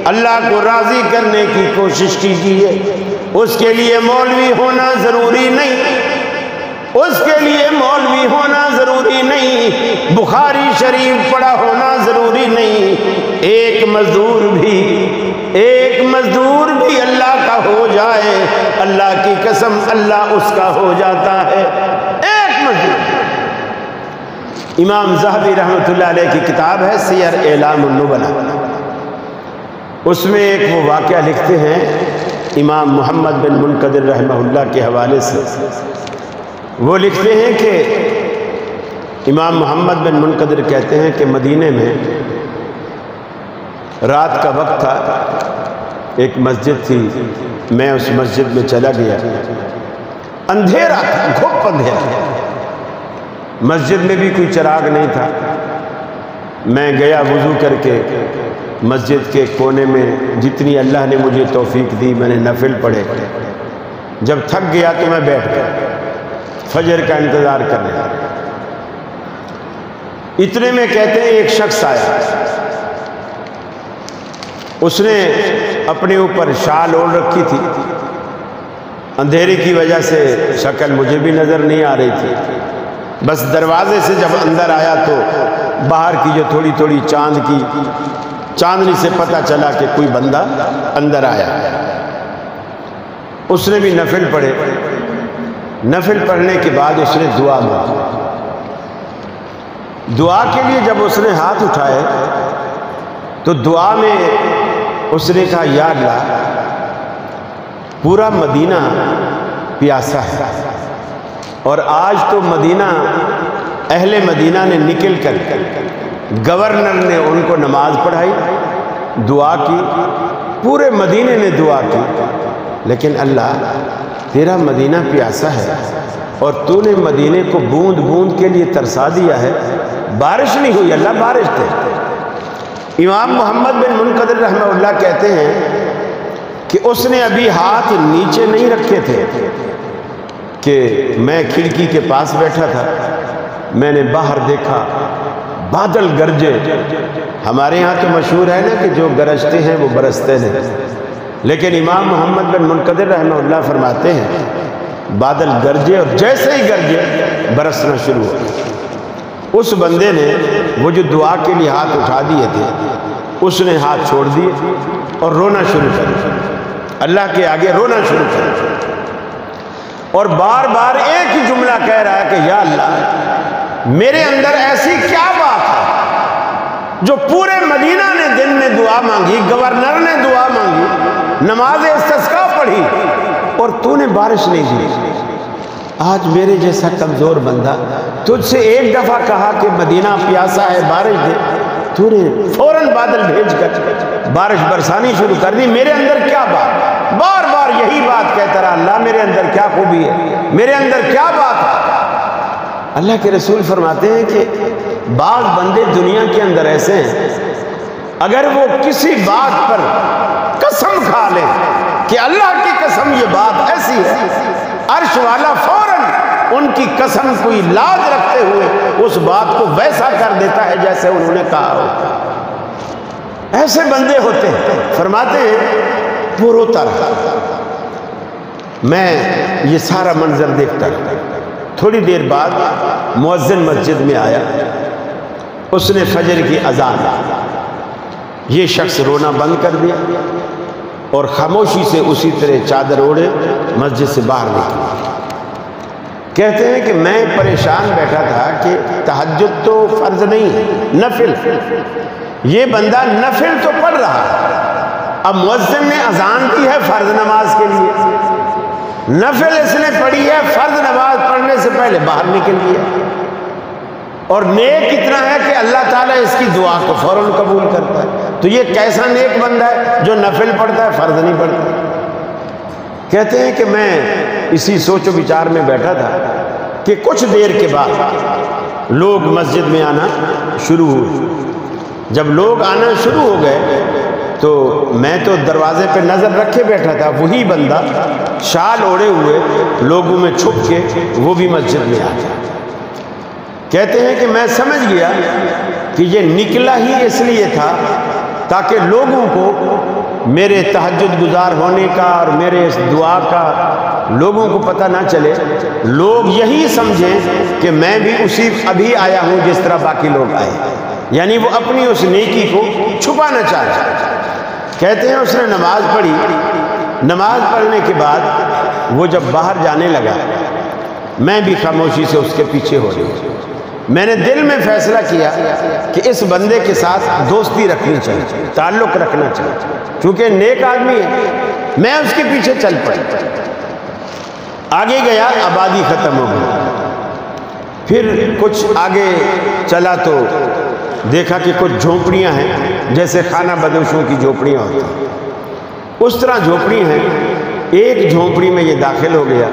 اللہ کو راضی کرنے کی کوشش کیجیے۔ اس کے لیے مولوی ہونا ضروری نہیں، اس کے لیے مولوی ہونا ضروری نہیں، بخاری شریف پڑھا ہونا ضروری نہیں۔ ایک مزدور بھی اللہ کا ہو جائے، اللہ کی قسم اللہ اس کا ہو جاتا ہے۔ ایک مزدور۔ امام ذہبی رحمۃ اللہ علیہ کی کتاب ہے سیر اعلام النبلاء، اس میں ایک وہ واقعہ لکھتے ہیں امام محمد بن منقدر رحمہ اللہ کے حوالے سے۔ وہ لکھتے ہیں کہ امام محمد بن منقدر کہتے ہیں کہ مدینے میں رات کا وقت تھا، ایک مسجد تھی، میں اس مسجد میں چلا گیا، اندھیرا تھا، گھپ اندھیرا، مسجد میں بھی کوئی چراغ نہیں تھا۔ میں گیا وضو کر کے مسجد کے کونے میں، جتنی اللہ نے مجھے توفیق دی میں نے نفل پڑھے۔ جب تھک گیا تو میں بیٹھ گیا فجر کا انتظار کرنے۔ اتنے میں کہتے ہیں ایک شخص آیا، اس نے اپنے اوپر شال اوڑھ رکھی تھی، اندھیرے کی وجہ سے شکل مجھے بھی نظر نہیں آ رہی تھی، بس دروازے سے جب اندر آیا تو باہر کی جو تھوڑی تھوڑی چاندنی سے پتہ چلا کہ کوئی بندہ اندر آیا۔ اس نے بھی نفل پڑھے، نفل پڑھنے کے بعد اس نے دعا مانگی۔ دعا کے لیے جب اس نے ہاتھ اٹھائے تو دعا میں اس نے کہا یا اللہ پورا مدینہ پیاسا ہے، اور آج تو مدینہ اہل مدینہ نے نکل کر گورنر نے ان کو نماز پڑھائی، دعا کی، پورے مدینے نے دعا کی، لیکن اللہ تیرا مدینہ پیاسا ہے اور تو نے مدینے کو بوند بوند کے لیے ترسا دیا ہے، بارش نہیں ہوئی، اللہ بارش دے۔ امام محمد بن منقدر رحمہ اللہ کہتے ہیں کہ اس نے ابھی ہاتھ نیچے نہیں رکھے تھے کہ میں کھڑکی کے پاس بیٹھا تھا، میں نے باہر دیکھا بادل گرجے۔ ہمارے ہاں تو مشہور ہے نا کہ جو گرجتے ہیں وہ برستے ہیں، لیکن امام محمد بن منقدر رحمہ اللہ فرماتے ہیں بادل گرجے اور جیسے ہی گرجے برسنا شروع ہو۔ اس بندے نے وہ جو دعا کے لیے ہاتھ اٹھا دیے تھے اس نے ہاتھ چھوڑ دیے اور رونا شروع کر دیا، اللہ کے آگے رونا شروع کر دیا، اور بار بار ایک ہی جملہ کہہ رہا ہے کہ یا اللہ میرے اندر ایسی کیا بات ہے جو پورے مدینہ نے دن میں دعا مانگی، گورنر نے دعا مانگی، نماز استسقاء پڑھی اور تو نے بارش نہیں دی۔ آج میرے جیسا کمزور بندہ تجھ سے ایک دفعہ کہا کہ مدینہ پیاسا ہے بارش دے، تو نے فوراً بادل بھیج کر بارش برسانی شروع کر دی، میرے اندر کیا بات؟ بار بار یہی بات کہتا رہا، اللہ میرے اندر کیا خوبی ہے، میرے اندر کیا بات ہے۔ اللہ کے رسول فرماتے ہیں کہ بعض بندے دنیا کے اندر ایسے ہیں اگر وہ کسی بات پر قسم کھا لے کہ اللہ کی قسم یہ بات ایسی ہے، عرش والا فوراً ان کی قسم کوئی لاج رکھتے ہوئے اس بات کو ویسا کر دیتا ہے جیسے انہوں نے کہا ہو۔ ایسے بندے ہوتے ہیں۔ فرماتے ہیں وہ روتا رہا، میں یہ سارا منظر دیکھتا رہا۔ تھوڑی دیر بعد مؤذن مسجد میں آیا، اس نے فجر کی اذان دی، یہ شخص رونا بند کر دیا اور خاموشی سے اسی طرح چادر اوڑھے مسجد سے باہر نکلا۔ کہتے ہیں کہ میں پریشان بیٹھا تھا کہ تہجد تو فرض نہیں ہے، نفل، یہ بندہ نفل تو پڑھ رہا ہے، اب مؤذن نے اذان دی ہے فرض نماز کے لیے، نفل اس نے پڑھی ہے، فرض نماز پڑھنے سے پہلے باہر نکل گیا، اور نیک اتنا ہے کہ اللہ تعالیٰ اس کی دعا کو فوراً قبول کرتا ہے۔ تو یہ کیسا نیک بندہ ہے جو نفل پڑھتا ہے فرض نہیں پڑھتا؟ کہتے ہیں کہ میں اسی سوچ و بچار میں بیٹھا تھا کہ کچھ دیر کے بعد لوگ مسجد میں آنا شروع ہوئے۔ جب لوگ آنا شروع ہو گئے تو میں تو دروازے پہ نظر رکھے بیٹھا تھا، وہی بندہ شال اوڑھے ہوئے لوگوں میں چھپ کے وہ بھی مسجد میں آ گیا۔ کہتے ہیں کہ میں سمجھ گیا کہ یہ نکلا ہی اس لیے تھا تاکہ لوگوں کو میرے تہجد گزار ہونے کا اور میرے اس دعا کا لوگوں کو پتہ نہ چلے، لوگ یہی سمجھیں کہ میں بھی اسی ابھی آیا ہوں جس طرح باقی لوگ آئے، یعنی وہ اپنی اس نیکی کو چھپانا چاہتا۔ کہتے ہیں اس نے نماز پڑھی، نماز پڑھنے کے بعد وہ جب باہر جانے لگا، میں بھی خاموشی سے اس کے پیچھے ہو گئی۔ میں نے دل میں فیصلہ کیا کہ اس بندے کے ساتھ دوستی رکھنی چاہیے، تعلق رکھنا چاہیے، چونکہ نیک آدمی ہے۔ میں اس کے پیچھے چل پڑا، آگے گیا، آبادی ختم ہو گئی۔ پھر کچھ آگے چلا تو دیکھا کہ کچھ جھونپڑیاں ہیں، جیسے خانہ بدوشوں کی جھونپڑیاں ہوتی ہیں، اس طرح جھونپڑی ہیں۔ ایک جھونپڑی میں یہ داخل ہو گیا۔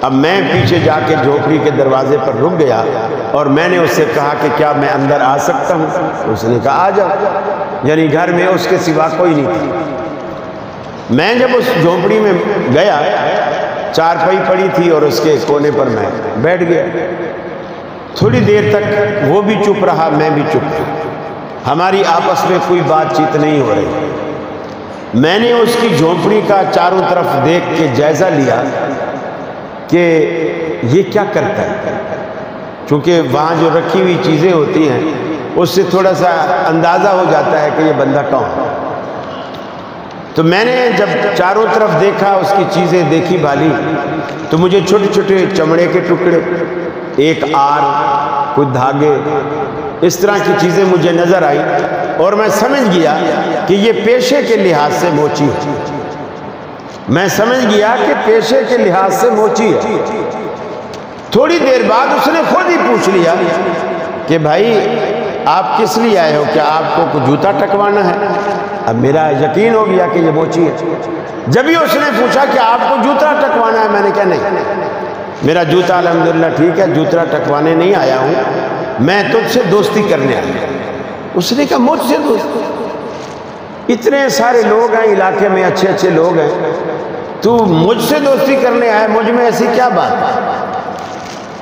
اب میں پیچھے جا کے جھونپڑی کے دروازے پر رک گیا اور میں نے اس سے کہا کہ کیا میں اندر آ سکتا ہوں؟ اس نے کہا آ جاؤ، یعنی گھر میں اس کے سوا کوئی نہیں تھی۔ میں جب اس جھونپڑی میں گیا، چارپائی پڑی تھی اور اس کے کونے پر میں بیٹھ گیا۔ تھوڑی دیر تک وہ بھی چپ رہا، میں بھی چپ رہا، ہماری آپس میں کوئی بات چیت نہیں ہو رہی۔ میں نے اس کی جھونپڑی کا چاروں طرف دیکھ کے جائزہ لیا کہ یہ کیا کرتا ہے، چونکہ وہاں جو رکھی ہوئی چیزیں ہوتی ہیں اس سے تھوڑا سا اندازہ ہو جاتا ہے کہ یہ بندہ کون ہے۔ تو میں نے جب چاروں طرف دیکھا، اس کی چیزیں دیکھی بھالی، تو مجھے چھوٹے چھوٹے چمڑے کے ٹکڑے، ایک آر، کچھ دھاگے، اس طرح کی چیزیں مجھے نظر آئی اور میں سمجھ گیا کہ یہ پیشے کے لحاظ سے موچی ہے۔ میں سمجھ گیا کہ پیشے کے لحاظ سے موچی ہے۔ تھوڑی دیر بعد اس نے خود ہی پوچھ لیا کہ بھائی آپ کس لیے آئے ہو، کیا آپ کو کوئی جوتا ٹکوانا ہے؟ اب میرا یقین ہو گیا کہ یہ موچی ہے۔ جب ہی اس نے پوچھا کہ آپ کو جوتا ٹکوانا ہے، میں نے کہا نہیں، میرا جوتا الحمدللہ ٹھیک ہے، جوتا ٹکوانے نہیں آیا ہوں، میں تجھ سے دوستی کرنے آیا۔ اس نے کہا مجھ سے دوستی؟ اتنے سارے لوگ ہیں علاقے میں، اچھے اچھے لوگ ہیں، تو مجھ سے دوستی کرنے آئے، مجھ میں ایسی کیا بات ہے؟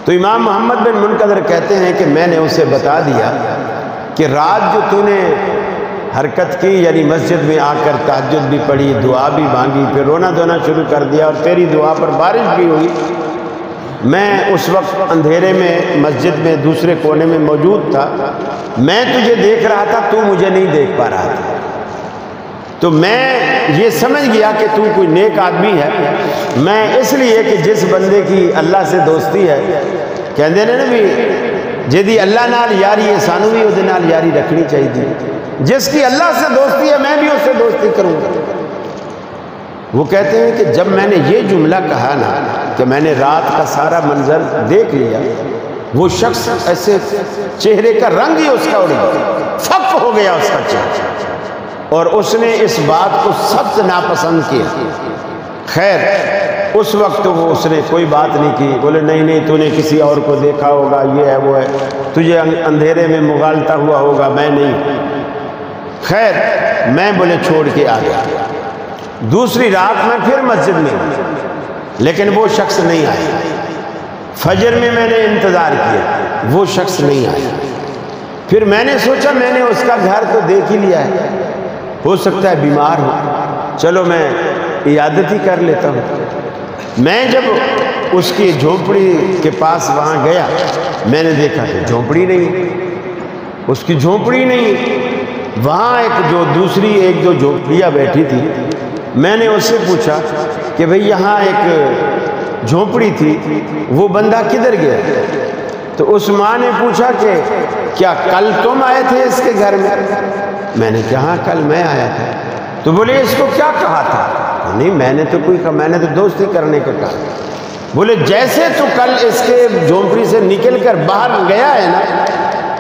تو امام محمد بن منقدر کہتے ہیں کہ میں نے اسے بتا دیا کہ رات جو تو نے حرکت کی، یعنی مسجد میں آ کر تہجد بھی پڑھی، دعا بھی مانگی، پھر رونا دھونا شروع کر دیا اور تیری دعا پر بارش بھی ہوئی، میں اس وقت اندھیرے میں مسجد میں دوسرے کونے میں موجود تھا، میں تجھے دیکھ رہا تھا، تو مجھے نہیں دیکھ پا رہا تھا، تو میں یہ سمجھ گیا کہ تو کوئی نیک آدمی ہے۔ میں اس لیے کہ جس بندے کی اللہ سے دوستی ہے، کہندے نے بھی جیدی اللہ نال یاری ہے، سانو بھی اس نال یاری رکھنی چاہیے۔ جس کی اللہ سے دوستی ہے میں بھی اس سے دوستی کروں گا۔ وہ کہتے ہیں کہ جب میں نے یہ جملہ کہا نا کہ میں نے رات کا سارا منظر دیکھ لیا، وہ شخص ایسے چہرے کا رنگ ہی اس کا اڑ گیا، فق ہو گیا اس کا چہرہ، اور اس نے اس بات کو سخت ناپسند کیا۔ خیر اس وقت وہ اس نے کوئی بات نہیں کی، بولے نہیں تو نے کسی اور کو دیکھا ہوگا، یہ ہے وہ ہے، تجھے اندھیرے میں مغالتا ہوا ہوگا، میں نہیں۔ خیر میں بولے چھوڑ کے آ گیا۔ دوسری رات میں پھر مسجد میں، لیکن وہ شخص نہیں آیا۔ فجر میں میں نے انتظار کیا، وہ شخص نہیں آیا۔ پھر میں نے سوچا میں نے اس کا گھر تو دیکھ ہی لیا ہے، ہو سکتا ہے بیمار ہو، چلو میں عیادت ہی کر لیتا ہوں۔ میں جب اس کی جھونپڑی کے پاس وہاں گیا، میں نے دیکھا کہ جھونپڑی نہیں، اس کی جھونپڑی نہیں۔ وہاں ایک دو جھونپڑیاں بیٹھی تھی۔ میں نے اس سے پوچھا کہ بھئی یہاں ایک جھونپڑی تھی، وہ بندہ کدھر گیا؟ تو اس ماں نے پوچھا کہ کیا کل تم آئے تھے اس کے گھر میں؟ میں نے کہا ہاں کل میں آیا تھا۔ تو بولے اس کو کیا کہا تھا؟ نہیں میں نے تو کوئی کہا، میں نے تو دوستی کرنے کو کہا۔ بولے جیسے تو کل اس کے جھونپڑی سے نکل کر باہر گیا ہے نا،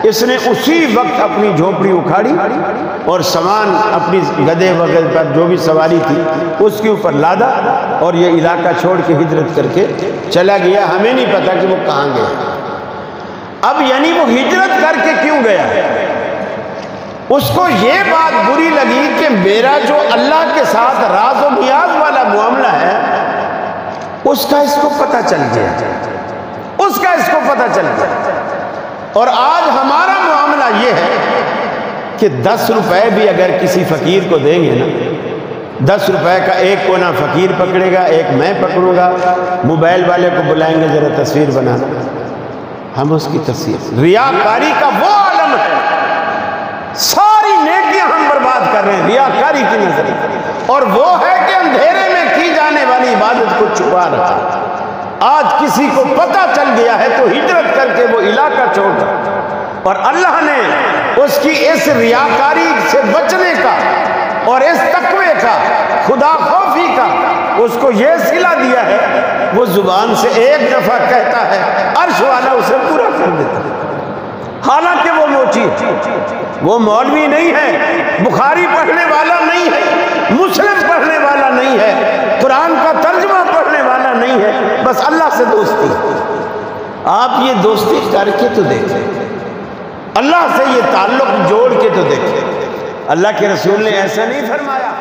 اس نے اسی وقت اپنی جھونپڑی اکھاڑی اور سامان اپنی گدھے وغیرہ پر جو بھی سواری تھی اس کے اوپر لادا اور یہ علاقہ چھوڑ کے ہجرت کر کے چلا گیا۔ ہمیں نہیں پتا کہ وہ کہاں گیا۔ اب یعنی وہ ہجرت کر کے کیوں گیا؟ اس کو یہ بات بری لگی کہ میرا جو اللہ کے ساتھ راز و نیاز والا معاملہ ہے اس کا اس کو پتہ چل گیا، اس کا اس کو پتہ چل گیا۔ اور آج ہمارا معاملہ یہ ہے کہ 10 روپے بھی اگر کسی فقیر کو دیں گے نا، 10 روپے کا ایک کونا فقیر پکڑے گا، ایک میں پکڑوں گا، موبائل والے کو بلائیں گے ذرا تصویر بنانا، ہم اس کی تصویر، ریاکاری کا وہ عالم ہے، ساری نیکیاں ہم برباد کر رہے ہیں ریاکاری کی نظر، اور وہ ہے کہ اندھیرے میں کی جانے والی عبادت کو چھپا رکھا۔ آج کسی کو پتہ چل گیا ہے تو ہجرت کر کے وہ علاقہ چھوڑ دیا، اور اللہ نے اس کی اس ریاکاری سے بچنے کا اور اس تقوی کا، خدا خوفی کا اس کو یہ صلہ دیا ہے، وہ زبان سے ایک دفعہ کہتا ہے عرش والا اسے پورا کر دیتا ہے، حالانکہ وہ موچی، وہ مولوی نہیں ہے، بخاری پڑھنے والا نہیں ہے، مسلم پڑھنے والا نہیں ہے، قرآن کا ترجمہ پڑھنے والا نہیں ہے، بس اللہ سے دوستی۔ آپ یہ دوستی کر کے تو دیکھیں، اللہ سے یہ تعلق جوڑ کے تو دیکھیں، اللہ کے رسول نے ایسا نہیں فرمایا۔